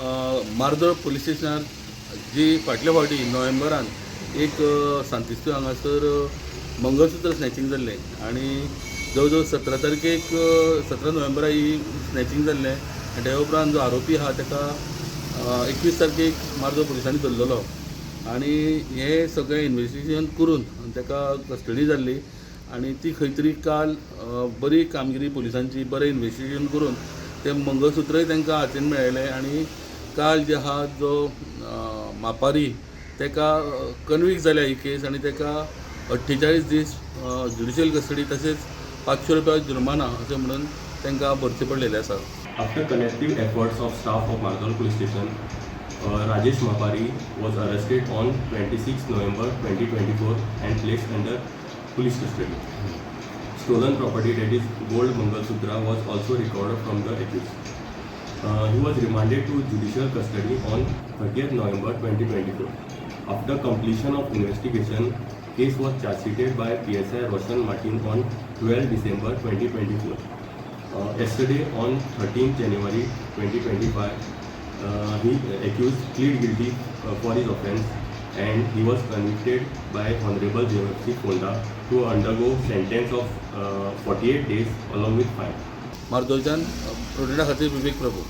Mardol police स्टेशनार जी फाटल्या फावटी नोव्हेंबरान एक सांतिस्तू हांगासर मंगळसूत्र स्नॅचिंग जाल्लें आनी जवळ जवळ 17 तारखेक 17 नोव्हेंबरा ही स्नॅचिंग जाल्लें आनी त्या उपरांत जो आरोपी आहा ताका 21 तारखेक मार्दोळ पुलिसांनी धरलेलो आनी हे सगळें इन्वेस्टिगेशन करून ताका कस्टडी जाल्ली आनी ती खंय तरी काल बरी कामगिरी पुलिसांची बरें इन्वेस्टिगेशन करून ते मंगळसूत्रय तांकां हातीन मेळयलें आनी काल जे आहा जो मापारी ताका कन्विक्ट जाल्या ही केस आनी ताका 48 दीस ज्युडिशियल कस्टडी तशेंच 500 रुपया जुर्माना अशें म्हणून तांकां भरचे पडलेले आसा. After collective efforts of staff of Mardoll Police Station, Rajesh Mapari was arrested on 26 November 2024 and placed under police custody. Stolen property, that is gold Mangalsutra, was also recovered from the accused. He was remanded to judicial custody on 30th November 2024. After completion of investigation, case was charge sheeted by PSI Roshan Martin on 12 December 2024. Yesterday on 13th January 2025, he accused plead guilty for his offence and he was convicted by Honorable JFC Fonda to undergo sentence of 48 days along with fine. मार्दोळच्यान प्रोटेक्टा खातीर विवेक प्रभू.